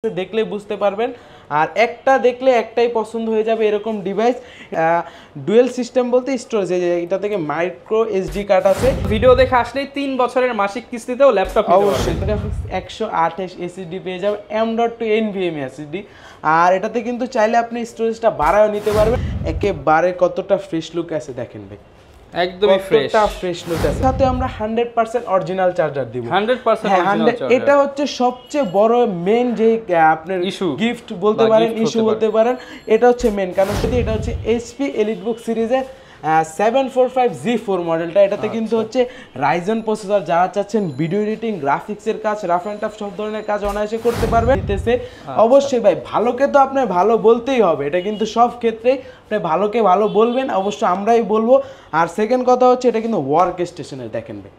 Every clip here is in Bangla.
দেখলে বুঝতে পারবেন আর একটা দেখলে একটাই পছন্দ হয়ে যাবে এরকম ডিভাইস। ডুয়েল সিস্টেম বলতে স্টোরেজ, এটা থেকে মাইক্রো এসডি কার্ড আছে। ভিডিও দেখে আসলেই 3 বছরের মাসিক কিস্তিতেও ল্যাপটপ অবশ্যই 128 এসএসডি পেয়ে যাবে M.2 NVMe এসএসডি। আর এটাতে কিন্তু চাইলে আপনি স্টোরেজটা বাড়ায়ও নিতে পারবেন। একেবারে কতটা ফ্রেশ লুক আছে দেখেন ভাই, একদমই ফ্রেশ লুক আছে। সাথে আমরা 100% অরিজিনাল চার্জার দিব। 100% অরিজিনাল চার্জার। এটা হচ্ছে সবচেয়ে বড় মেইন যে আপনার গিফট বলতে পারেন, ইস্যু বলতে পারেন, এটা হচ্ছে মেইন কারণ। যদি এটা হচ্ছে HP EliteBook সিরিজের 745G4 মডেলটা, এটাতে কিন্তু হচ্ছে রাইজেন প্রসেসর। যারা চাচ্ছেন ভিডিও এডিটিং, গ্রাফিক্সের কাজ, রাফ এন্ড টাফ সব ধরনের কাজ অনায়াসে করতে পারবেন। অবশ্যই ভাই ভালোকে তো আপনার ভালো বলতেই হবে, এটা কিন্তু সব ক্ষেত্রেই আপনি ভালোকে ভালো বলবেন, অবশ্য আমরাই বলবো। আর সেকেন্ড কথা হচ্ছে এটা কিন্তু ওয়ার্ক স্টেশনের, দেখেন ভাই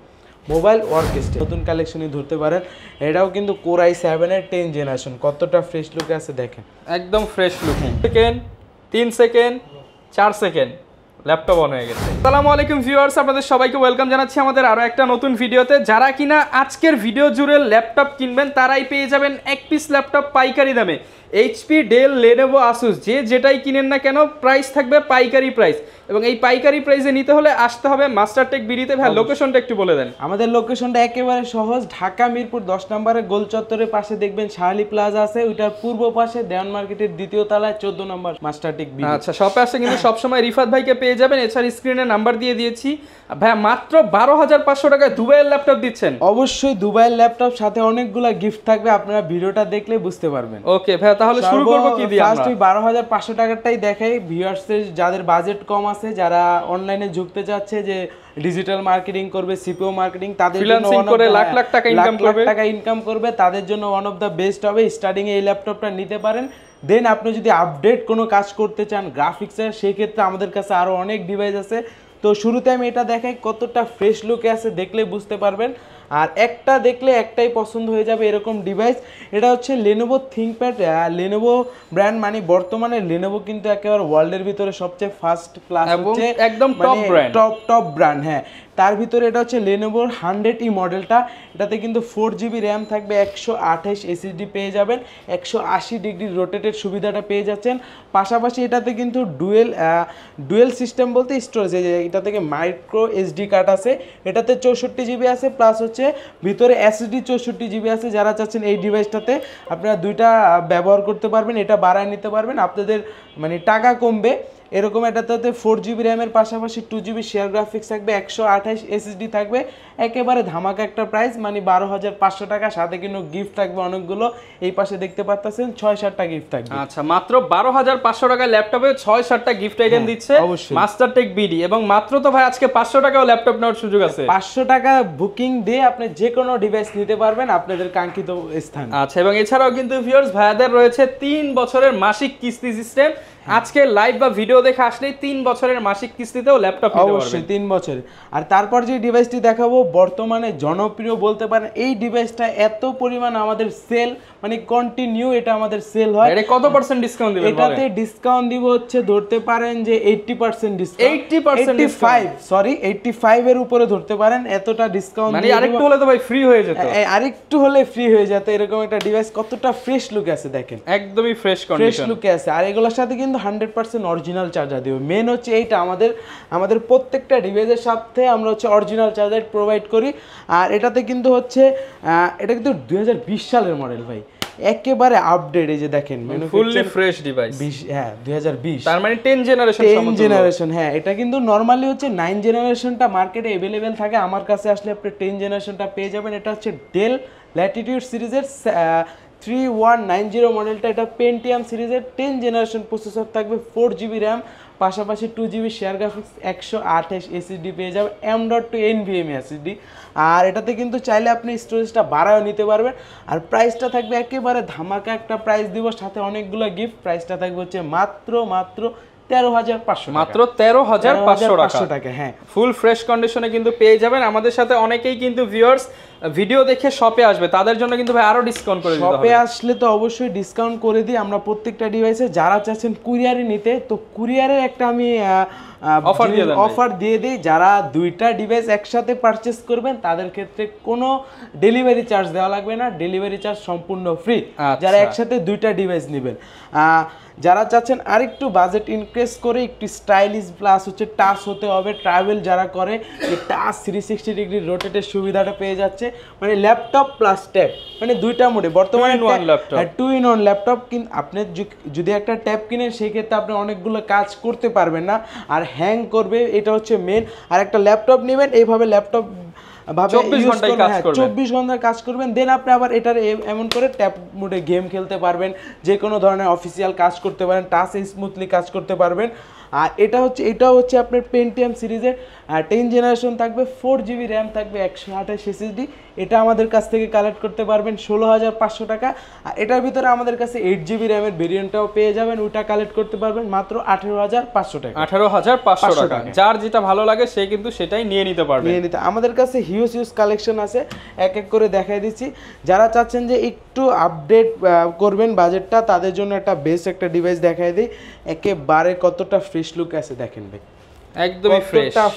মোবাইল ওয়ার্ক স্টেশন নতুন কালেকশনই ধরতে পারেন। এটাও কিন্তু Core i7-এর 10 জেনারেশন, কতটা ফ্রেশ লুক আছে দেখেন, একদম fresh look. Second 3 second 4 second laptop on হয়ে গেছে। আসসালামু আলাইকুম ভিউয়ার্স, আপনাদের সবাইকে ওয়েলকাম জানাচ্ছি আমাদের আরো একটা নতুন ভিডিওতে। যারা কিনা আজকের ভিডিও জুড়ে ল্যাপটপ কিনবেন তারাই পেয়ে যাবেন এক পিস ল্যাপটপ পাইকারি দামে। HP, ডেল, লেনোভো, আসুস যে যেটাই কিনেন না কেন প্রাইস থাকবে পাইকারি প্রাইস, এবং এই পাইকারি প্রাইসে নিতে হলে আসতে হবে মাস্টারটেক বিডিতে। ভাই লোকেশনটা একটু বলে দেন। আমাদের লোকেশনটা একেবারে সহজ, ঢাকা মিরপুর 10 নম্বরের গোল চত্বরের পাশে দেখবেন শাহালি প্লাজা আছে, ওইটার পূর্ব পাশে দেওয়ান মার্কেটের দ্বিতীয় তলায় 14 নম্বর মাস্টারটেক বিডি। আচ্ছা, শপে আসে কিন্তু সবসময় রিফাত ভাইকে পেয়ে যাবেন। এছাড়া স্ক্রিনে নাম্বার দিয়ে দিয়েছি। ভাই মাত্র 12,500 টাকায় দুবাইয়ের ল্যাপটপ দিচ্ছেন। অবশ্যই দুবাইয়ের ল্যাপটপ, সাথে অনেকগুলা গিফট থাকবে, আপনারা ভিডিওটা দেখলে বুঝতে পারবেন। ওকে ভাই, তাহলে শুরু করব কি দিয়ে? ফার্স্ট 12,500 টাকাটাই দেখাই ভিউয়ার্সদের, যাদের বাজেট কম আছে, যারা অনলাইনে ঝুঁকতে চাচ্ছে, যে ডিজিটাল মার্কেটিং করবে, সিপিও মার্কেটিং, তাদের জন্য করে লাখ লাখ টাকা ইনকাম করবে, তাদের জন্য ওয়ান অফ দ্য বেস্ট হবে। স্টার্টিং এই ল্যাপটপটা নিতে পারেন। দেন আপনি যদি আপডেট কোনো কাজ করতে চান গ্রাফিক্সের, সেই ক্ষেত্রে আমাদের কাছে আরো অনেক ডিভাইস আছে। তো শুরুতে আমি এটা দেখাই, কতটা ফ্রেশ লুকে আছে দেখলে বুঝতে পারবেন। আর একটা দেখলে একটাই পছন্দ হয়ে যাবে এরকম ডিভাইস। এটা হচ্ছে লেনোভো থিংকপ্যাড। লেনোভো ব্র্যান্ড মানে বর্তমানে লেনোভো কিন্তু একেবারে ওয়ার্ল্ডের ভিতরে সবচেয়ে ফার্স্ট ক্লাস, হচ্ছে একদম টপ ব্র্যান্ড। হ্যাঁ, তার ভিতরে এটা হচ্ছে লেনোভোর 100E মডেলটা। এটাতে কিন্তু 4GB র্যাম থাকবে, 128 এসএসডি পেয়ে যাবেন, 180 ডিগ্রি রোটেটেড সুবিধাটা পেয়ে যাচ্ছেন। পাশাপাশি এটাতে কিন্তু ডুয়েল সিস্টেম বলতে স্টোরেজ, এটা থেকে মাইক্রো এসডি কার্ড আছে। এটাতে 64GB আছে, প্লাস হচ্ছে ভিতরে এসএসডি 64GB আছে। যারা চাচ্ছেন এই ডিভাইসটাতে আপনারা দুইটা ব্যবহার করতে পারবেন, এটা বাড়ায় নিতে পারবেন, আপনাদের মানে টাকা কমবে এরকম। এটাতে 4GB র্যামের পাশাপাশি 2GB শেয়ার গ্রাফিক্স থাকবে, 128 এসএসডি থাকবে। একেবারে ধামাকা একটা প্রাইস, মানে 12,500 টাকা। সাথে কিন্তু গিফট থাকবে অনেকগুলো, এই পাশে দেখতে পাচ্ছেন 6-7টা গিফট থাকবে। আচ্ছা, মাত্র 12,500 টাকায় ল্যাপটপে 6-7টা গিফট আইটেম দিচ্ছে মাস্টারটেক বিডি। এবং মাত্র তো ভাই আজকে 500 টাকাও ল্যাপটপ নেওয়ার সুযোগ আছে। 500 টাকা বুকিং দিয়ে আপনি যে কোনো ডিভাইস নিতে পারবেন আপনাদের কাঙ্ক্ষিত স্থান। আচ্ছা, এবং এছাড়াও কিন্তু ভিউয়ার্স ভাইয়াদের রয়েছে 3 বছরের মাসিক কিস্তি সিস্টেম। আজকে লাইভ বা ভিডিও দেখে আসলেই 3 বছরের মাসিক কিস্তিতেও ল্যাপটপ নিতে পারবেন। অবশ্যই 3 বছরের। আর তারপর যে ডিভাইসটি দেখাবো বর্তমানে জনপ্রিয় বলতে পারেন, এই ডিভাইসটা এত পরিমাণ আমাদের সেল, মানে কন্টিনিউ এটা আমাদের সেল হয়। এটা কত পার্সেন্ট ডিসকাউন্ট দিবেন? এটাতে ডিসকাউন্ট দিব হচ্ছে ধরতে পারেন যে 80% ডিসকাউন্ট। 85 এর উপরে ধরতে পারেন, এতটা ডিসকাউন্ট। মানে আরেকটু হলে তো ভাই ফ্রি হয়ে যেত। আরেকটু হলে ফ্রি হয়ে যেত। এরকম একটা ডিভাইস কতটা ফ্রেশ লুক আছে দেখেন, একদমই ফ্রেশ কন্ডিশন লুকে আছে। আর এগুলোর সাথে কিন্তু 100% অরিজিনাল চার্জার দিব। মেন হচ্ছে এইটা, আমাদের প্রত্যেকটা ডিভাইসের সাথে আমরা হচ্ছে অরিজিনাল চার্জার প্রোভাইড করি। আর এটাতে কিন্তু হচ্ছে এটা কিন্তু 2020 সালের মডেল ভাই, একেবারে আপডেট। এই যে দেখেন ফুললি ফ্রেশ ডিভাইস। হ্যাঁ 2020, তার মানে 10 জেনারেশন। হ্যাঁ, এটা কিন্তু নরমালি হচ্ছে 9 জেনারেশনটা মার্কেটে अवेलेबल থাকে। আমার কাছে আসলে আপনি 10 জেনারেশনটা পেয়ে যাবেন। এটা হচ্ছে ডেল ল্যাটিটিউড সিরিজের 3190 মডেলটা। এটা পেন্টিয়াম সিরিজের 10 জেনারেশন প্রসেসর থাকবে, 4GB র্যাম, পাশাপাশি 2GB শেয়ার গ্রাফিক্স, 128 এসএসডি পেয়ে যাবে, M.2 NVMe এসএসডি। আর এটাতে কিন্তু চাইলে আপনি স্টোরেজটা বাড়ায়ও নিতে পারবেন। আর প্রাইসটা থাকবে একেবারে ধামাকা একটা প্রাইস দিব, সাথে অনেকগুলো গিফট। প্রাইসটা থাকবে হচ্ছে মাত্র 13,500 মাত্র 13,500 টাকা। হ্যাঁ, ফুল ফ্রেশ কন্ডিশনে কিন্তু পেয়ে যাবেন। আমাদের সাথে অনেকেই কিন্তু ভিউয়ার্স ভিডিও দেখে শপে আসবে, তাদের জন্য কিন্তু ভাই আরো ডিসকাউন্ট করে দিতে হবে। শপে আসলে তো অবশ্যই ডিসকাউন্ট করে দিই আমরা প্রত্যেকটা ডিভাইসে। যারা চাচ্ছেন কুরিয়ারে নিতে, তো কুরিয়ারের একটা আমি অফার দিয়ে দিই, যারা দুইটা ডিভাইস একসাথে পারচেস করবেন তাদের ক্ষেত্রে কোনো ডেলিভারি চার্জ দেওয়া লাগবে না, ডেলিভারি চার্জ সম্পূর্ণ ফ্রি যারা একসাথে দুইটা ডিভাইস নেবেন। যারা চাচ্ছেন আরেকটু বাজেট ইনক্রিজ করে একটু স্টাইলিশ প্লাস হচ্ছে টাচ হতে হবে, ট্রাভেল যারা করে টাচ 360 ডিগ্রি রোটেটের সুবিধাটা পেয়ে যাচ্ছে, মানে ল্যাপটপ প্লাস ট্যাব, মানে দুইটা মোডে বর্তমানে 2-in-1 ল্যাপটপ। কিন্তু আপনি যদি একটা ট্যাব কিনেন সেই ক্ষেত্রে আপনি অনেকগুলো কাজ করতে পারবেন না আর হ্যাং করবে, এটা হচ্ছে মেন। আর একটা ল্যাপটপ নেবেন এইভাবে ল্যাপটপ 24 ঘন্টায় কাজ করবেন, দেন আপনি আবার এটার এমন করে ট্যাব মোডে গেম খেলতে পারবেন, যে কোনো ধরনের অফিসিয়াল কাজ করতে পারেন, টাচ স্মুথলি কাজ করতে পারবেন। আর এটাও হচ্ছে আপনার পেন্টিয়াম সিরিজের 10 জেনারেশন থাকবে, 4GB র্যাম থাকবে, 128 SSD। এটা আমাদের কাছ থেকে কালেক্ট করতে পারবেন 16,500 টাকা। আর এটার ভিতরে আমাদের কাছে 8GB র্যামের ভেরিয়েন্টটাও পেয়ে যাবেন, ওইটা কালেক্ট করতে পারবেন মাত্র 18,500 টাকা। 18,500 টাকা, যার যেটা ভালো লাগে সে কিন্তু সেটাই নিয়ে নিতে পারবে। আমাদের কাছে হিউজ কালেকশন আছে, এক এক করে দেখাই দিচ্ছি। যারা চাচ্ছেন যে একটু আপডেট করবেন বাজেটটা, তাদের জন্য একটা বেস্ট একটা ডিভাইস দেখাই দিই। একেবারে কতটা ফ্রেশ লুক আছে দেখেন ভাই, একদমই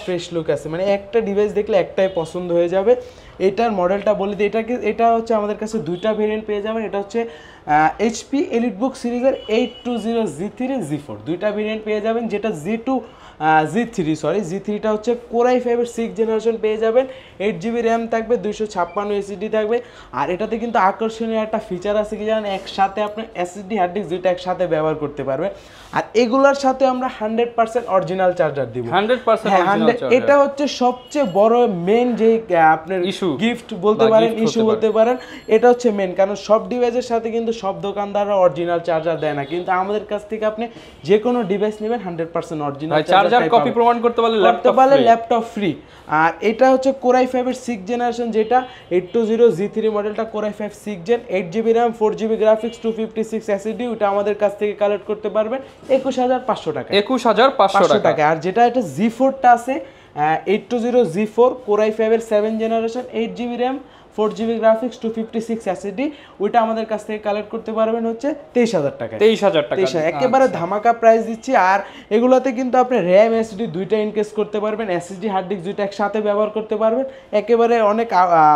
ফ্রেশ লুক আছে, মানে একটা ডিভাইস দেখলে একটাই পছন্দ হয়ে যাবে। এটার মডেলটা বলে দিই, এটা হচ্ছে আমাদের কাছে দুইটা ভেরিয়েন্ট পেয়ে যাবেন। এটা হচ্ছে HP EliteBook সিরিজের 820G3 G4 দুইটা ভেরিয়েন্ট পেয়ে যাবেন, যেটা G3টা হচ্ছে Core i5-এর 6th জেনারেশন পেয়ে যাবেন, 8GB র্যাম থাকবে, 256 SSD থাকবে। আর এটাতে কিন্তু আকর্ষণীয় একটা ফিচার আছে কি জানেন, একসাথে আপনি SSD হার্ড ডিস্ক দুইটা একসাথে ব্যবহার করতে পারবেন। আর এগুলোর সাথে আমরা 100% অরিজিনাল চার্জার দিব, 100%। এটা হচ্ছে সবচেয়ে বড় মেন যে আপনার গিফট বলতে পারেন, ইস্যু বলতে পারেন, এটা হচ্ছে মেন। কারণ সব ডিভাইসের সাথে কিন্তু সব দোকানদাররা অরিজিনাল চার্জার দেয় না, কিন্তু আমাদের কাছ থেকে আপনি যে কোনো ডিভাইস নেবেন 100% অরিজিনাল চার্জার কপি প্রমাণ করতে পারলে ল্যাপটপ ফ্রি। আর এটা হচ্ছে Core i5-এর 6th জেনারেশন, যেটা 820G3 মডেলটা Core i5 6th gen, 8GB RAM, 4GB graphics, 256 SSD। ওটা আমাদের কাছ থেকে কালেক্ট করতে পারবেন 21,500 টাকা। 21,500 টাকা। আর যেটা এটা G4টা আছে 820G4 Core i5-এর 7th generation, 8GB RAM, 4GB graphics, 256 SSD। ওইটা আমাদের কাছ থেকে কালেক্ট করতে পারবেন হচ্ছে 23,000 টাকা। 23,000 টাকা, একেবারে ধামাকা প্রাইস দিচ্ছি। আর এগুলোতে কিন্তু আপনি র্যাম এসএসডি দুইটা ইনকেস করতে পারবেন, এসএসডি হার্ড ডিস্ক দুইটা একসাথে ব্যবহার করতে পারবেন, একেবারে অনেক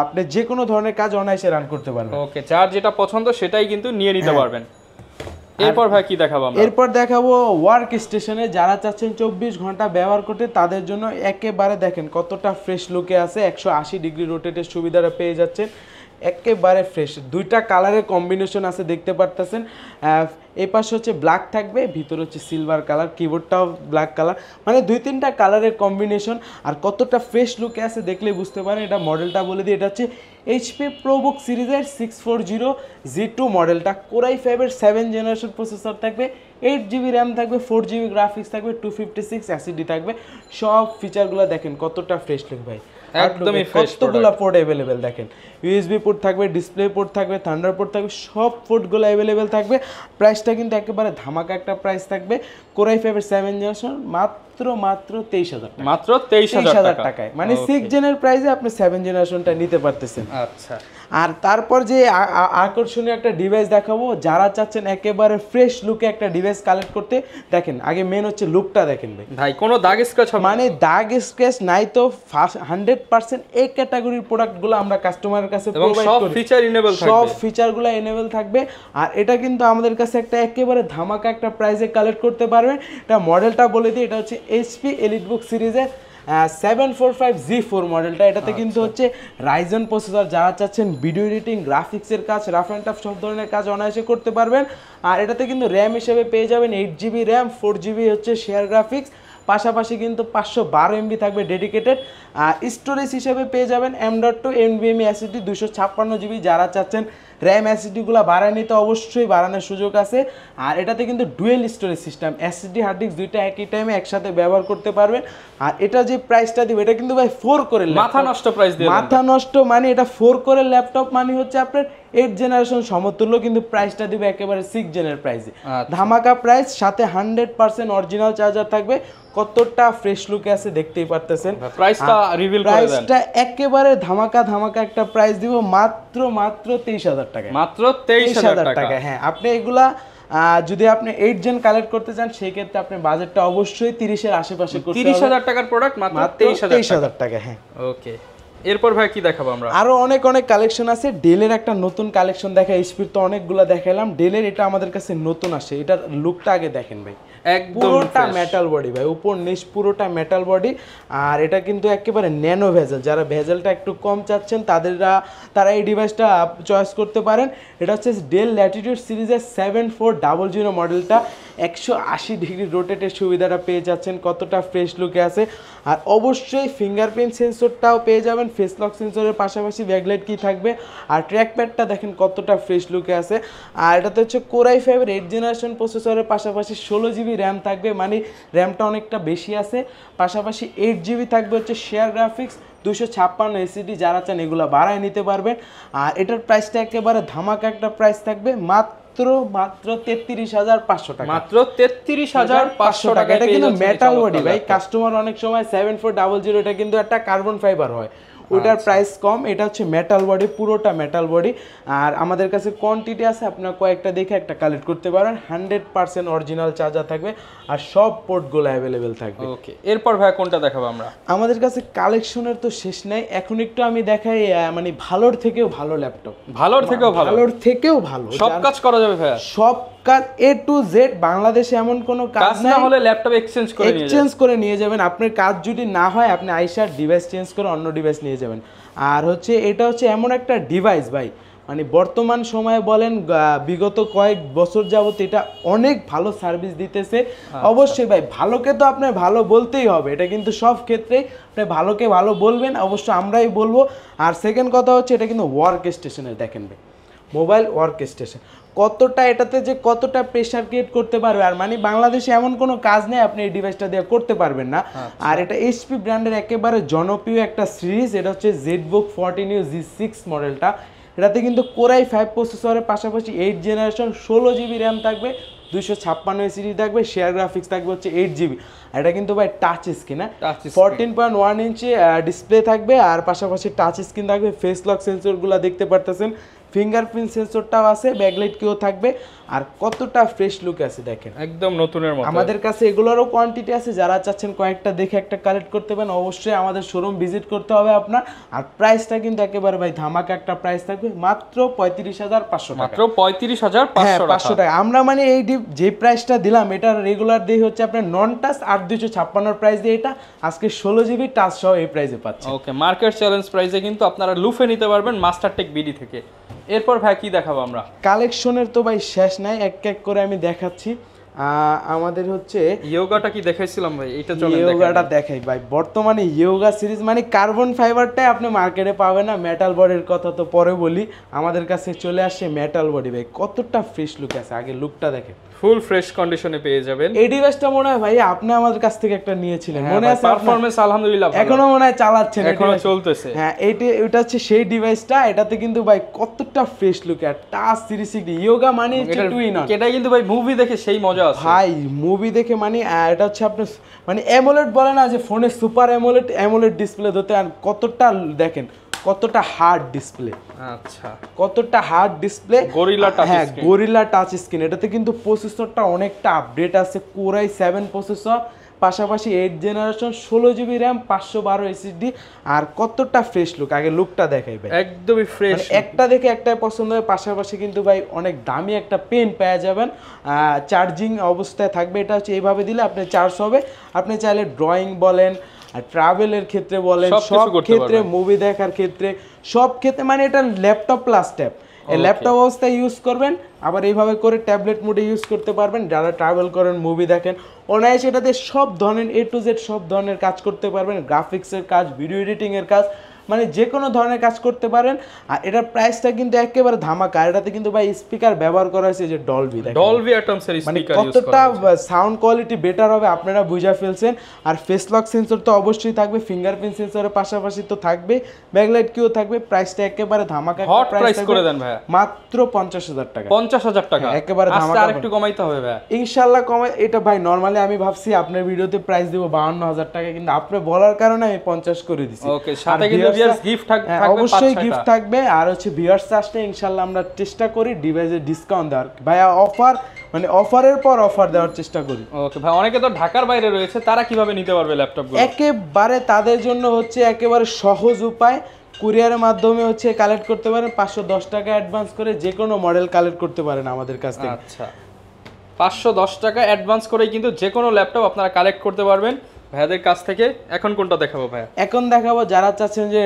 আপনি যে কোনো ধরনের কাজ অনায়াসে রান করতে পারবেন। ওকে, যার যেটা পছন্দ সেটাই কিন্তু নিয়ে নিতে পারবেন। এরপর ভাই কি দেখাবো আমরা? এরপর দেখাবো ওয়ার্ক স্টেশনে, যারা চাচ্ছেন 24 ঘন্টা ব্যবহার করতে তাদের জন্য একেবারে দেখেন কতটা ফ্রেশ লুকে আছে, 180 ডিগ্রি রোটেটের সুবিধাটা পেয়ে যাচ্ছেন, একেবারে ফ্রেশ। দুইটা কালারের কম্বিনেশন আছে দেখতে পারতেছেন, এই পাশে হচ্ছে ব্ল্যাক থাকবে, ভিতরে হচ্ছে সিলভার কালার, কিবোর্ডটাও ব্ল্যাক কালার, মানে 2-3টা কালারের কম্বিনেশন। আর কতটা ফ্রেশ লুকে আছে দেখলেই বুঝতে পারেন। এটা মডেলটা বলে দিই, এটা হচ্ছে HP ProBook সিরিজের 640G2 মডেলটা, Core i5-এর 7th জেনারেশন প্রসেসর থাকবে, 8GB র্যাম থাকবে, 4GB গ্রাফিক্স থাকবে, 256 SSD থাকবে। সব ফিচারগুলো দেখেন কতটা ফ্রেশ লুক ভাই, একদমই ফ্রেশ। কতগুলো পোর্ট अवेलेबल দেখেন, USB পোর্ট থাকবে, ডিসপ্লে পোর্ট থাকবে, থান্ডার পোর্ট থাকবে, সব পোর্টগুলো अवेलेबल থাকবে। প্রাইসটা কিন্তু একেবারে ধামাকা একটা প্রাইস থাকবে। Core i5-এর 7th জেনারেশন মাত্র 23,000 টাকা, মাত্র 23,000 টাকায়, মানে 6th জেনের প্রাইসে আপনি 7th জেনারেশনটা নিতে পারতেছেন। আচ্ছা, আর তারপর যে আকর্ষণীয় একটা ডিভাইস দেখাবো, যারা চাচ্ছেন একেবারে ফ্রেশ লুকে একটা ডিভাইস কালেক্ট করতে, দেখেন আগে মেন হচ্ছে লুকটা দেখেন ভাই, কোনো দাগ স্ক্র্যাচ হবে, মানে দাগ স্ক্র্যাচ নাই তো 100% এই ক্যাটাগরির প্রোডাক্টগুলো আমরা কাস্টমারের কাছে প্রোভাইড করি, সব ফিচার এনেবল থাকবে, সব ফিচারগুলো এনেবল থাকবে। আর এটা কিন্তু আমাদের কাছে একটা একেবারে ধামাকা একটা প্রাইসে কালেক্ট করতে পারবেন। এটা মডেলটা বলে দিই, এটা হচ্ছে HP EliteBook সিরিজের 745G4 মডেলটা। এটাতে কিন্তু হচ্ছে রাইজন প্রসেসর, যারা চাচ্ছেন ভিডিও এডিটিং, গ্রাফিক্সের কাজ, রাফ অ্যান্ড টাফ সব ধরনের কাজ অনায়াসে করতে পারবেন। আর এটাতে কিন্তু র্যাম হিসেবে পেয়ে যাবেন 8GB র্যাম, 4GB হচ্ছে শেয়ার গ্রাফিক্স, পাশাপাশি কিন্তু 512 MB থাকবে ডেডিকেটেড। আর স্টোরেজ হিসেবে পেয়ে যাবেন M.2 NVMe SSD 256GB। যারা চাচ্ছেন র্যাম এসএসডিগুলো বাড়ায় নিতে অবশ্যই বাড়ানোর সুযোগ আছে। আর এটাতে কিন্তু dual storage system, SSD hard disk দুইটা একই টাইমে একসাথে ব্যবহার করতে পারবেন। আর এটা যে প্রাইসটা দিবে, এটা কিন্তু ভাই 4 করে মাথা নষ্ট প্রাইস দিয়ে, মাথা নষ্ট মানে এটা 4 করে ল্যাপটপ মানে হচ্ছে আপনার 8 জেনারেশন সমতুল্য, কিন্তু প্রাইসটা দিবে একেবারে 6 জেনের প্রাইসে। ধামাকা প্রাইস, সাথে 100% অরিজিনাল চার্জার থাকবে। কতটা ফ্রেশ লুকে আছে দেখতেই পারতেছেন। প্রাইসটা রিভিল করে দেন, প্রাইসটা একেবারে ধামাকা একটা প্রাইস দিব, মাত্র 23,000 টাকা, মাত্র 23,000 টাকা। হ্যাঁ, আপনি এগুলা যদি আপনি 8 জেন কালেক্ট করতে চান সেই ক্ষেত্রে আপনি বাজেটটা অবশ্যই 30 এর আশেপাশে করতে হবে। 30,000 টাকার প্রোডাক্ট মাত্র 23,000 টাকা। হ্যাঁ, ওকে। এরপর ভাই কি দেখাবো আমরা? আরো অনেক কালেকশন আছে। ডেলের একটা নতুন কালেকশন দেখা, এইচপির তো অনেকগুলো দেখাইলাম, ডেলের এটা আমাদের কাছে নতুন আসে। এটার লুকটা আগে দেখেন ভাই, পুরোটা মেটাল বডি ভাই, উপর নিচ পুরোটা মেটাল বডি। আর এটা কিন্তু একেবারে ন্যানো ভেজেল, যারা ভেজেলটা একটু কম চাচ্ছেন তারা এই ডিভাইসটা চয়েস করতে পারেন। এটা হচ্ছে ডেল ল্যাটিটিউড সিরিজের 7400 মডেলটা। 180 ডিগ্রি রোটেটের সুবিধাটা পেয়ে যাচ্ছেন, কতটা ফ্রেশ লুকে আছে। আর অবশ্যই ফিঙ্গারপ্রিন্ট সেন্সরটাও পেয়ে যাবেন, ফেস লক সেন্সরের পাশাপাশি ব্যাকলাইট কি থাকবে। আর ট্র্যাক প্যাডটা দেখেন কতটা ফ্রেশ লুকে আছে। আর এটাতে হচ্ছে Core i5-এর 8th জেনারেশন প্রসেসরের পাশাপাশি 16 জিবি র্যাম থাকবে, মানে র্যামটা অনেকটা বেশি আছে। পাশাপাশি 8 জিবি থাকবে হচ্ছে শেয়ার গ্রাফিক্স, 256 এসএসডি, যারা চান এগুলো বাড়ায় নিতে পারবেন। আর এটার প্রাইসটা একেবারে ধামাকা একটা প্রাইস থাকবে, মাত্র 33,500 টাকা। মাত্র 33,500 টাকা। এটা কিন্তু মেটাল বডি ভাই, কাস্টমার অনেক সময় 7400, এটা কিন্তু একটা কার্বন ফাইবার হয়, ওটার প্রাইস কম। এটা হচ্ছে মেটাল বডি, পুরোটা মেটাল বডি। আর আমাদের কাছে কোয়ান্টিটি আছে, আপনারা কয়েকটা দেখে একটা কালেক্ট করতে পারেন। 100% অরিজিনাল চার্জার থাকবে আর সব পোর্টগুলো অ্যাভেলেবেল থাকবে। ওকে, এরপর ভাই কোনটা দেখাবো আমরা? আমাদের কাছে কালেকশনের তো শেষ নাই, এখন একটু আমি দেখাই মানে ভালোর থেকেও ভালো ল্যাপটপ। ভালোর থেকেও ভালো সব কাজ করা যাবে ভাই, সব কাজ A to Z। বাংলাদেশে এমন কোনো কাজ না হলে ল্যাপটপ এক্সচেঞ্জ করে নিয়ে যাবেন। আপনার কাজ যদি না হয় আপনি আইসার ডিভাইস চেঞ্জ করে অন্য ডিভাইস নিয়ে যাবেন। আর হচ্ছে এটা হচ্ছে এমন একটা ডিভাইস ভাই, মানে বর্তমান সময়ে বলেন বিগত কয়েক বছর যাবত এটা অনেক ভালো সার্ভিস দিতেছে। অবশ্যই ভাই, ভালোকে তো আপনার ভালো বলতেই হবে, এটা কিন্তু সব ক্ষেত্রেই আপনি ভালোকে ভালো বলবেন, অবশ্য আমরাই বলবো। আর সেকেন্ড কথা হচ্ছে এটা কিন্তু ওয়ার্ক স্টেশনের, দেখেন ভাই মোবাইল ওয়ার্ক স্টেশন কতটা, এটাতে যে কতটা প্রেশার ক্রিয়েট করতে পারবে। আর মানে বাংলাদেশে এমন কোনো কাজ নেই আপনি এই ডিভাইসটা দিয়ে করতে পারবেন না। আর এটা এইচপি ব্র্যান্ডের একেবারে জনপ্রিয় একটা সিরিজ, এটা হচ্ছে ZBook 14U G6 মডেলটা। এটাতে কিন্তু Core i5 প্রসেসরের পাশাপাশি 8th জেনারেশন, 16 জিবি র্যাম থাকবে, 256 এসএসডি থাকবে, শেয়ার গ্রাফিক্স থাকবে হচ্ছে 8 জিবি। এটা কিন্তু ভাই টাচ স্ক্রিন, 14.1 ইঞ্চি ডিসপ্লে থাকবে। আর পাশাপাশি টাচ স্ক্রিন থাকবে, ফেস লক সেন্সরগুলো দেখতে পারতেছেন, ফিঙ্গারপ্রিন্ট সেন্সরটাও আছে, ব্যাকলাইট কেও থাকবে। আর কতটা ফ্রেশ লুক আছে দেখেন, একদম নতুনের মতো। আমাদের কাছে এগুলোরও কোয়ান্টিটি আছে, যারা চাচ্ছেন কয়েকটা দেখে একটা কালেক্ট করতে পারেন, অবশ্যই আমাদের শোরুম ভিজিট করতে হবে আপনার। আর প্রাইসটা কিন্তু একেবারে ভাই ধামাকা একটা প্রাইস থাকবে, মাত্র 35,500 টাকা। মাত্র 35,500 টাকা। আমরা মানে এই যে প্রাইসটা দিলাম, এটা রেগুলার দিয়ে হচ্ছে আপনার নন টাচ আর 256 প্রাইস দিয়ে এটা আজকে 16 জিবি টাচ সহ এই প্রাইসে পাচ্ছেন। ওকে, মার্কেট চ্যালেঞ্জ প্রাইসে কিন্তু আপনারা লুফে নিতে পারবেন মাস্টারটেক বিডি থেকে। এরপর ভাই কি দেখাবো আমরা? কালেকশনের তো ভাই শেষ নাই, এক এক করে আমি দেখাচ্ছি। আমাদের হচ্ছে ইয়োগাটা কি দেখাইছিলাম ভাই, এটা চলেন ইয়োগাটা দেখাই ভাই। বর্তমানে ইয়োগা সিরিজ মানে কার্বন ফাইবারটাই আপনি মার্কেটে পাবেন না, মেটাল বডির কথা তো পরে বলি। আমাদের কাছে চলে আসছে মেটাল বডি ভাই, কতটা ফ্রেশ লুক আছে, আগে লুকটা দেখেন, ফুল ফ্রেশ কন্ডিশনে পেয়ে যাবেন। এই ডিভাইসটা মনে হয় ভাই আপনি আমাদের কাছ থেকে একটা নিয়েছিলেন, মনে আছে? পারফরম্যান্স আলহামদুলিল্লাহ ভালো, এখনো মনে হয় চালাচ্ছেন, এখনো চলতেছে। হ্যাঁ, এটা হচ্ছে সেই ডিভাইসটা। এটাতে কিন্তু ভাই কতটা ফ্রেশ লুক, আর টাচ 360 ইয়োগা মানে হচ্ছে টু ইন ওয়ান। এটা কিন্তু ভাই মুভি দেখে সেই মজা আছে ভাই, মুভি দেখে মানে এটা হচ্ছে আপনার মানে অ্যামোলেড বলে না যে ফোনে সুপার অ্যামোলেড ডিসপ্লে ধরতে, আর কতটা দেখেন কতটা হার্ড ডিসপ্লে, আচ্ছা কতটা হার্ড ডিসপ্লে, গরিলা টাচ হ্যাঁ গরিলা টাচ স্ক্রিন। এটাতে কিন্তু প্রসেসরটা অনেকটা আপডেট আছে, Core i7 প্রসেসর, পাশাপাশি 8th generation, 16 GB RAM, 512 SSD. আর কতটা ফ্রেশ লুক, আগে লুকটা দেখাই ভাই, একদমই ফ্রেশ, একটা দেখে একটাই পছন্দ হয়। পাশাপাশি কিন্তু ভাই অনেক দামি একটা পেন পেয়ে যাবেন, চার্জিং অবস্থায় থাকবে। এটা হচ্ছে এইভাবে দিলে আপনি চার্জ হবে, আপনি চাইলে ড্রয়িং বলেন, ট্রাভেলের ক্ষেত্রে বলেন, সব ক্ষেত্রে, মুভি দেখার ক্ষেত্রে, সব ক্ষেত্রে, মানে এটা ল্যাপটপ প্লাস ট্যাব। এই ল্যাপটপ অবস্থায় ইউজ করবেন, আবার এইভাবে করে ট্যাবলেট মোডে ইউজ করতে পারবেন। যারা ট্রাভেল করেন, মুভি দেখেন, অনায়াসে এটাতে সব ধরনের A to Z সব ধরনের কাজ করতে পারবেন, গ্রাফিক্সের কাজ, ভিডিও এডিটিংয়ের কাজ, মানে যে কোনো ধরনের কাজ করতে পারেন। আর এটার প্রাইসটা কিন্তু একেবারে ধামাকা। এটাতে কিন্তু ভাই স্পিকার ব্যবহার করা হয়েছে যে ডলবি অ্যাটমসের স্পিকার, মানে কতটা সাউন্ড কোয়ালিটি বেটার হবে আপনারা বুঝা ফেলছেন। আর ফেস লক সেন্সর তো অবশ্যই থাকবে, ফিঙ্গারপ্রিন্ট সেন্সরের পাশাপাশি তো থাকবে, ব্যাকলাইট কিও থাকবে। প্রাইসটা একেবারে ধামাকা, হট প্রাইস করে দেন ভাই, মাত্র 50,000 টাকা। 50,000 টাকা একেবারে ধামাকা, আর একটু কমাইতে হবে ভাই ইনশাআল্লাহ কমাই। এটা ভাই নরমালি আমি ভাবছি আপনার ভিডিওতে প্রাইস দেব 52,000 টাকা, কিন্তু আপনি বলার কারণে আমি 50 করে দিছি। ওকে, সাথে কিন্তু ভিউয়ার্স গিফট থাকবে, অবশ্যই গিফট থাকবে। আর হচ্ছে ভিউয়ার্স আসলে ইনশাআল্লাহ আমরা চেষ্টা করি ডিভাইসে ডিসকাউন্ট দেওয়ার। ভাইয়া অফার মানে অফারের পর অফার দেওয়ার চেষ্টা করি। ওকে ভাই, অনেকে তো ঢাকার বাইরে রয়েছে, তারা কিভাবে নিতে পারবে ল্যাপটপগুলো? একেবারে তাদের জন্য হচ্ছে একেবারে সহজ উপায়, কুরিয়ারের মাধ্যমে হচ্ছে কালেক্ট করতে পারেন। 510 টাকা অ্যাডভান্স করে যে কোনো মডেল কালেক্ট করতে পারেন আমাদের কাছ থেকে। আচ্ছা, 510 টাকা অ্যাডভান্স করেই কিন্তু যে কোনো ল্যাপটপ আপনারা কালেক্ট করতে পারবেন ভাইয়াদের কাছ থেকে। এখন কোনটা দেখাবো ভাইয়া? এখন দেখাবো যারা চাচ্ছেন যে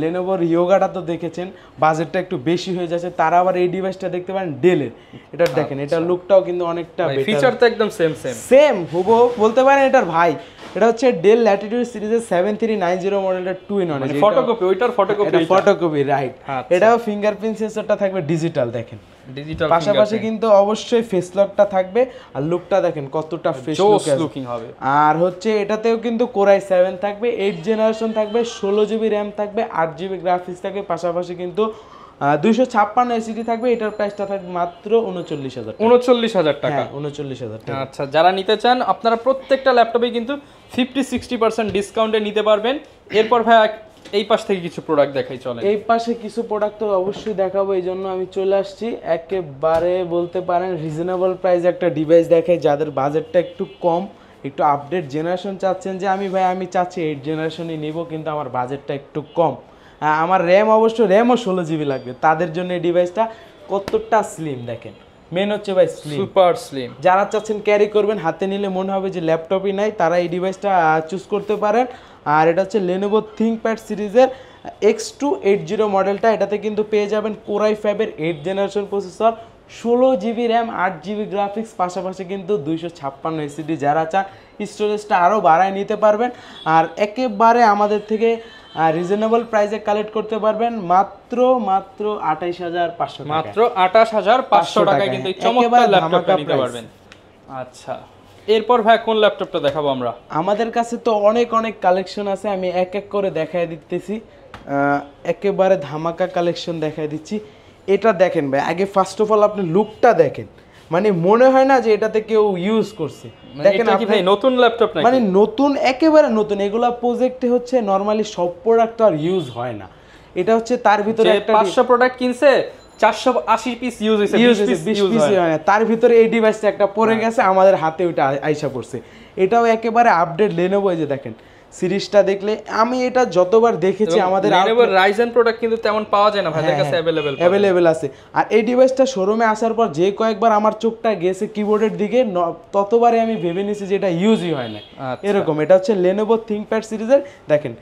লেনোভোর ইয়োগাটা তো দেখেছেন, বাজেটটা একটু বেশি হয়ে যাচ্ছে, তারা আবার এই ডিভাইসটা দেখতে পারেন ডেলের। এটা দেখেন, এটা লুকটাও কিন্তু অনেকটা ফিচার তো একদম সেম সেম হুবহু বলতে পারেন এটার ভাই। এটা হচ্ছে ডেল ল্যাটিটিউড সিরিজের 7390 মডেলটা 2-in-1, মানে ফটোকপি, ওইটার ফটোকপি, এটা ফটোকপি রাইট। এটাও ফিঙ্গারপ্রিন্ট সেন্সরটা থাকবে ডিজিটাল, দেখেন ডিজিটাল, পাশাপাশি কিন্তু অবশ্যই ফেস লকটা থাকবে। আর লুকটা দেখেন কতটা ফ্রেশ লুকিং হবে। আর হচ্ছে এটাতেও কিন্তু কোরাই 7 থাকবে, 8 জেনারেশন থাকবে, 16GB র্যাম থাকবে, 8GB গ্রাফিক্স থাকবে, পাশাপাশি কিন্তু 256 এসিডি থাকবে। এটার প্রাইসটা থাকবে মাত্র 39,000 টাকা। 39,000 টাকা। আচ্ছা, যারা নিতে চান আপনারা প্রত্যেকটা ল্যাপটপে কিন্তু 50-60% ডিসকাউন্টে নিতে পারবেন। এরপর ভাই এই পাশ থেকে কিছু প্রোডাক্ট দেখাই, চলে। এই পাশে কিছু প্রোডাক্ট তো অবশ্যই দেখাবো, এই জন্য আমি চলে আসছি। একেবারে বলতে পারেন রিজনেবল প্রাইসে একটা ডিভাইস দেখাই, যাদের বাজেটটা একটু কম, একটু আপডেট জেনারেশন চাচ্ছেন, যে আমি চাচ্ছি 8 জেনারেশনই নিব, কিন্তু আমার বাজেটটা একটু কম, আমার র্যাম অবশ্য র্যামও 16GB লাগবে, তাদের জন্য এই ডিভাইসটা কতটা স্লিম দেখেন। মেন হচ্ছে ভাই স্লিম, সুপার স্লিম। যারা চাচ্ছেন ক্যারি করবেন, হাতে নিলে মনে হবে যে ল্যাপটপই নাই, তারা এই ডিভাইসটা চুজ করতে পারেন। আর এটা হচ্ছে Lenovo ThinkPad সিরিজের X280 মডেলটা। এটাতে কিন্তু পেয়ে যাবেন কোরাই 5-এর 8 generation processor, 16GB RAM, 8GB graphics, পাশাপাশি কিন্তু 256 এসিডি। যারা চান স্টোরেজটা আরও বাড়ায় নিতে পারবেন। আর একেবারে আমাদের থেকে রিজনেবল প্রাইসে কালেক্ট করতে পারবেন মাত্র 28,500 টাকা। মাত্র 28,500 টাকায় কিন্তু এই চমৎকার ল্যাপটপটা নিতে পারবেন। আচ্ছা, এরপর ভাই কোন ল্যাপটপটা দেখাবো আমরা? আমাদের কাছে তো অনেক কালেকশন আছে, আমি এক এক করে দেখাই দিতেছি। একেবারে ধামাকা কালেকশন দেখাই দিচ্ছি। এটা দেখেন ভাই, আগে ফার্স্ট অফ অল আপনি লুকটা দেখেন, মানে মনে হয় না যে এটাতে কেউ ইউজ করছে। দেখেন আপনি ভাই নতুন ল্যাপটপ নাকি? মানে নতুন, একেবারে নতুন। এগুলা প্রজেক্টে হচ্ছে নরমালি সব প্রোডাক্ট আর ইউজ হয় না। এটা হচ্ছে তার ভিতরে একটা 500 প্রোডাক্ট কিনছে, 480 পিস ইউজ হইছে, 20 পিস ইউজ হয় না। তার ভিতরে এই ডিভাইসটা একটা পড়ে গেছে, আমাদের হাতে ওইটা আইসা পড়ছে। এটাও একেবারে আপডেট Lenovo। এই যে দেখেন সিরিজটা দেখলে, আমি এটা যতবার দেখেছি আমাদের Lenovo Ryzen প্রোডাক্ট কিন্তু তেমন পাওয়া যায় না, ভাইদের কাছে अवेलेबल আছে। আর এই ডিভাইসটা শোরুমে আসার পর যে কয়েকবার আমার চোখটা গেছে কিবোর্ডের দিকে, ততবারই আমি ভেবে নিয়েছি যে এটা ইউজই হয় না। এরকম এটা হচ্ছে Lenovo ThinkPad সিরিজের দেখেন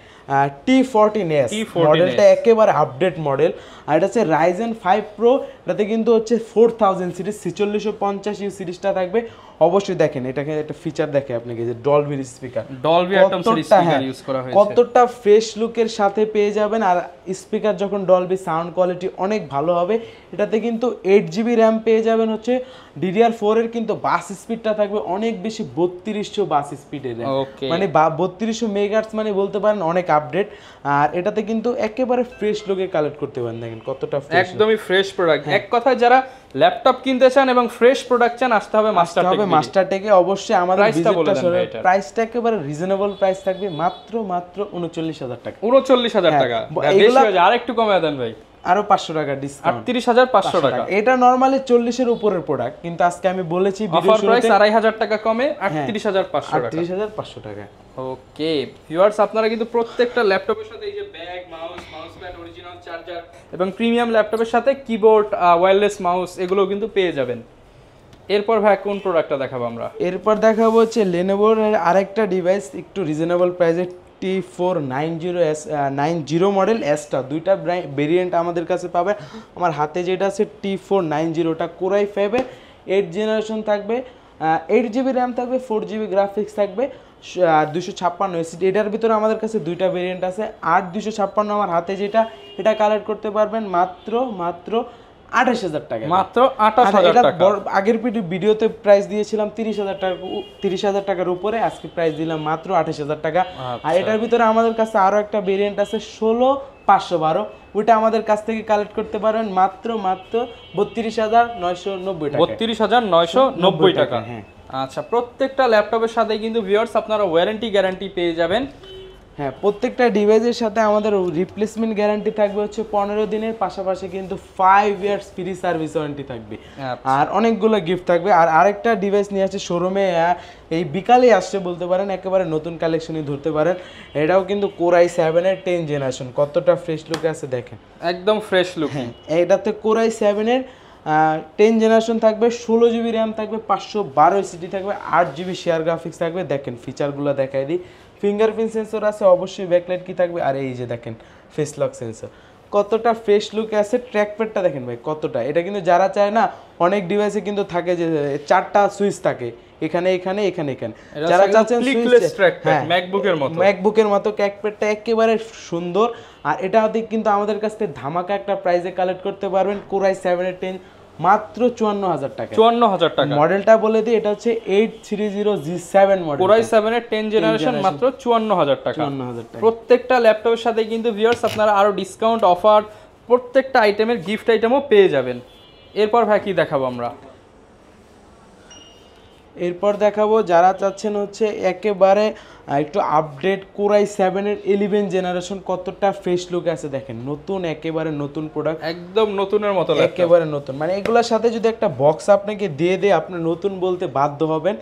T14S মডেলটা, একেবারে আপডেট মডেল। আর এটা হচ্ছে Ryzen 5 Pro, এটাতে কিন্তু হচ্ছে 4000 সিরিজ, 4650 সিরিজটা থাকবে। অবশ্যই দেখেন এটাকে একটা ফিচার দেখে আপনাকে, যে Dolby speaker, Dolby atom series speaker use করা হয়েছে, কতটা ফ্রেশ লুকের সাথে পেয়ে যাবেন। আর স্পিকার যখন ডলবি, সাউন্ড কোয়ালিটি অনেক ভালো হবে। এটাতে কিন্তু 8GB র্যাম পেয়ে যাবেন, হচ্ছে DDR4 এর কিন্তু বাস স্পিডটা থাকবে অনেক বেশি, 3200 বাস স্পিডের র্যাম, মানে 3200 মেগাহার্টজ, মানে বলতে পারেন অনেক আপডেট। আর এটাতে কিন্তু একেবারে ফ্রেশ লুকে কালেক্ট করতে পারেন, দেখেন কতটা ফ্রেশ, একদমই ফ্রেশ প্রোডাক্ট। এক কথায় যারা ল্যাপটপ কিনতে চান এবং ফ্রেশ প্রোডাক্ট চান, আসতে হবে মাস্টার টেকে। অবশ্যই আমাদের প্রাইসটা একেবারে রিজনেবল প্রাইস থাকবে, মাত্র 39,000 টাকা। 39,000 টাকা, বেশি হয়ে যায়, আরেকটু কমে দেন ভাই, আরো 500 টাকা ডিসকাউন্ট, 38,500 টাকা। এটা নরমালি 40 এর উপরের প্রোডাক্ট, কিন্তু আজকে আমি বলেছি ভিডিও শুরুতে 2,500 টাকা কমে 38,500 টাকা। ওকে ভিউয়ার্স, আপনারা কিন্তু প্রত্যেকটা ল্যাপটপের সাথে এই যে bag, mouse pad, original charger এবং প্রিমিয়াম ল্যাপটপের সাথে কিবোর্ড, ওয়্যারলেস মাউস এগুলো কিন্তু পেয়ে যাবেন। এরপর ভাই কোন প্রোডাক্টটা দেখাবো আমরা? এরপর দেখাবো হচ্ছে Lenovo এর আরেকটা ডিভাইস, একটু রিজনেবল প্রাইসে, T490 মডেল এসটা। দুইটা ভেরিয়েন্ট আমাদের কাছে পাবে। আমার হাতে যেটা আছে T490, ওটা কোরাই 5-এর 8 জেনারেশন থাকবে, 8GB র্যাম থাকবে, 4GB গ্রাফিক্স থাকবে, 256 এসিডি। এটার ভিতরে আমাদের কাছে দুইটা ভেরিয়েন্ট আছে। 8256 আমার হাতে যেটা, এটা কালেক্ট করতে পারবেন মাত্র 28,000 টাকা। মাত্র 28,000 টাকা। আগের ভিডিওতে প্রাইস দিয়েছিলাম 30,000 টাকা, 30,000 টাকার উপরে, আজকে প্রাইস দিলাম মাত্র 28,000 টাকা। আর এটার ভিতরে আমাদের কাছে আরো একটা ভেরিয়েন্ট আছে 16512, ওইটা আমাদের কাছ থেকে কালেক্ট করতে পারেন মাত্র 32,990 টাকা। 32,990 টাকা। হ্যাঁ। আচ্ছা, প্রত্যেকটা ল্যাপটপের সাথে কিন্তু ভিউয়ার্স আপনারা ওয়ারেন্টি গ্যারান্টি পেয়ে যাবেন। হ্যাঁ, প্রত্যেকটা ডিভাইসের সাথে আমাদের রিপ্লেসমেন্ট গ্যারান্টি থাকবে হচ্ছে 15 দিনের, পাশাপাশি কিন্তু 5 ইয়ার্স ফ্রি সার্ভিস ওয়ারেন্টি থাকবে। আর অনেকগুলো গিফট থাকবে। আর আরেকটা ডিভাইস নিয়ে আসছে শোরুমে, এই বিকালে আসছে বলতে পারেন, একেবারে নতুন কালেকশনই ধরতে পারেন। এটাও কিন্তু Core i7 এর 10 জেনারেশন, কতটা ফ্রেশ লুকে আছে দেখেন, একদম ফ্রেশ লুক। হ্যাঁ, এটাতে Core i7 এর 10 জেনারেশন থাকবে, 16 জিবি র্যাম থাকবে, 512 এসএসডি থাকবে, 8 জিবি শেয়ার গ্রাফিক্স থাকবে। দেখেন ফিচারগুলো দেখাই দিই, ফিঙ্গারপ্রিন্ট সেন্সর আছে, অবশ্যই ব্যাকলাইট কি থাকবে, আর এই যে দেখেন ফেস লক সেন্সর, কতটা ফ্রেশ লুকে আছে। ট্র্যাকপ্যাডটা দেখেন ভাই কতটা, এটা কিন্তু যারা চায় না, অনেক ডিভাইসে কিন্তু থাকে যে 4টা সুইচ থাকে, এখানে এখানে এখানে এখানে, যারা চাচ্ছেন ম্যাকবুকের মতো ট্র্যাকপ্যাডটা একেবারে সুন্দর। আর এটা কিন্তু আমাদের কাছ থেকে ধামাকা একটা প্রাইসে কালেক্ট করতে পারবেন। Core i7 এর 10 মাত্র 54,000 টাকা। 54,000 টাকা। মডেলটা বলে দিই, এটা হচ্ছে 830G7 মডেল। Core i7 এর 10 জেনারেশন মাত্র 54,000 টাকা। 54,000 টাকা। প্রত্যেকটা ল্যাপটপের সাথে কিন্তু ভিউয়ার্স আপনারা আরো ডিসকাউন্ট অফার, প্রত্যেকটা আইটেমের গিফট আইটেমও পেয়ে যাবেন। এরপর ভাই কি দেখাবো আমরা? এরপর দেখাবো যারা চাচ্ছেন হচ্ছে একেবারে একটু আপডেট Core i7 এর 11 জেনারেশন, কতটা ফ্রেশ লুক আছে দেখেন, নতুন, একেবারে নতুন প্রোডাক্ট, একদম নতুনের মতো, একেবারে নতুন। মানে এগুলোর সাথে যদি একটা বক্স আপনাকে দিয়ে দেয়, আপনি নতুন বলতে বাধ্য হবেন।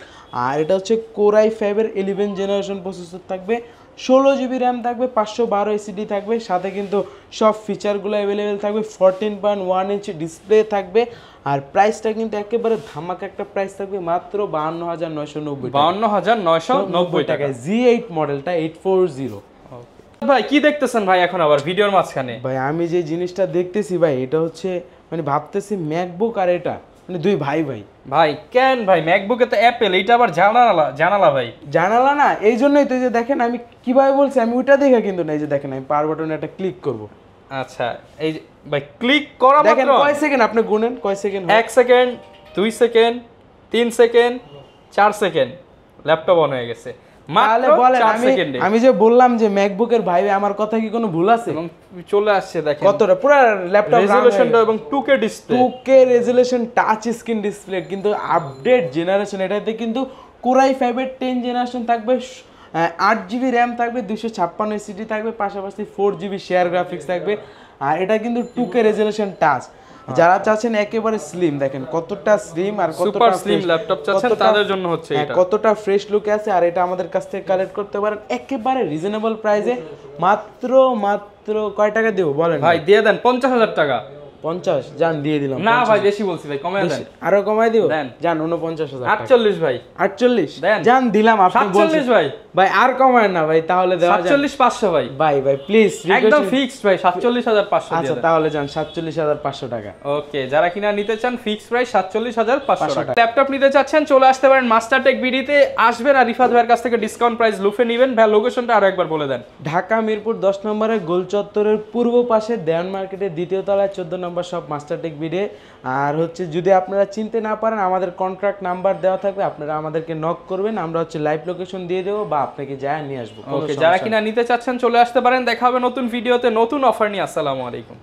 আর এটা হচ্ছে Core i5 এর 11 জেনারেশন প্রসেসর থাকবে, 16 জিবি র্যাম থাকবে, 512 এসএসডি থাকবে, সাথে কিন্তু সব ফিচারগুলো অ্যাভেলেবেল থাকবে, 14.1 ইঞ্চি ডিসপ্লে থাকবে। আর প্রাইসটা কিন্তু একেবারে ধামাকা একটা প্রাইস থাকবে, মাত্র 52,990 টাকা। G8 মডেলটা 840। ভাই কি দেখতেছেন ভাই এখন আবার ভিডিওর মাঝখানে? ভাই আমি যে জিনিসটা দেখতেছি ভাই, এটা হচ্ছে মানে ভাবতেছি ম্যাকবুক আর এটা মানে দুই ভাই ভাই। ভাই কেন ভাই, ম্যাকবুকে তো অ্যাপেল, এটা আবার জানালা ভাই। জানালা না, এই জন্যই তো, যে দেখেন আমি কিভাবে বলছি, আমি ওইটা দেখে কিন্তু না, এই যে দেখেন আমি পাওয়ার বাটনে একটা ক্লিক করব। আচ্ছা, এই যে ভাই ক্লিক করা দেখেন মাত্র কয় সেকেন্ড, আপনি গুনেন কয় second. 1 second, 2 second, 3 second, 4 second, laptop on হয়ে গেছে মাত্র 4 সেকেন্ডে। আমি যে বললাম যে ম্যাকবুকের ভাই, আমার কথা কি কোনো ভুল আছে? এবং চলে আসছে দেখেন কতটা পুরো ল্যাপটপ রেজোলিউশনটা এবং 2K display, 2K resolution touch screen display, কিন্তু আপডেট জেনারেশন। এটাতে কিন্তু Core i5 এর 10 জেনারেশন থাকবে, 8 জিবি র্যাম থাকবে, 256 এসএসডি থাকবে, পাশাপাশি 4 জিবি শেয়ার গ্রাফিক্স থাকবে। আর এটা কিন্তু 2K রেজোলিউশন টাচ। যারা চাচ্ছেন একেবারে স্লিম, দেখেন কতটা স্লিম আর কতটা স্লিম ল্যাপটপ চাচ্ছেন তাদের জন্য হচ্ছে এটা, কতটা ফ্রেশ লুকে আছে। আর এটা আমাদের কাছ থেকে কালেক্ট করতে পারেন একেবারে রিজনেবল প্রাইসে, মাত্র কয় টাকা দেব বলেন ভাই? দিয়ে দেন 50,000 টাকা। 50 জান দিয়ে দিলাম। না ভাই বেশি বলছি ভাই, কমায় দেন। আরো কমাই দিব দেন, জান 49,000। 48 ভাই, 48 দেন, জান দিলাম। আপনি 47 ভাই, ভাই আর কমায় না ভাই, তাহলে দেওয়া যায় 47,500 ভাই। ভাই প্লিজ একদম ফিক্সড ভাই 47,500। আচ্ছা তাহলে যান 47,500 টাকা। ওকে, যারা কিনা নিতে চান ফিক্সড প্রাইস 47,500 টাকা। ল্যাপটপ নিতে চাচ্ছেন চলে আসতে পারেন মাস্টারটেক বিডিতে, আসবেন আর রিফাত ভাইয়ের কাছ থেকে ডিসকাউন্ট প্রাইস লুফে নেবেন। ভাই লোকেশনটা আরো একবার বলে দেন। ঢাকা মিরপুর 10 নম্বরে গোল চত্বরের পূর্ব পাশে দেওয়ান মার্কেটের দ্বিতীয় তলায় 14 নম্বর শপ মাস্টারটেক বিডে। আর হচ্ছে যদি আপনারা চিনতে না পারেন, আমাদের কন্ট্রাক্ট নাম্বার দেওয়া থাকবে, আপনারা আমাদেরকে নক করবেন, আমরা হচ্ছে লাইভ লোকেশন দিয়ে দেবো বা আপনাকে যায় নিয়ে আসবো। ওকে, যারা কিনা নিতে চাচ্ছেন চলে আসতে পারেন। দেখা হবে নতুন ভিডিওতে নতুন অফার নিয়ে। আসসালামু আলাইকুম।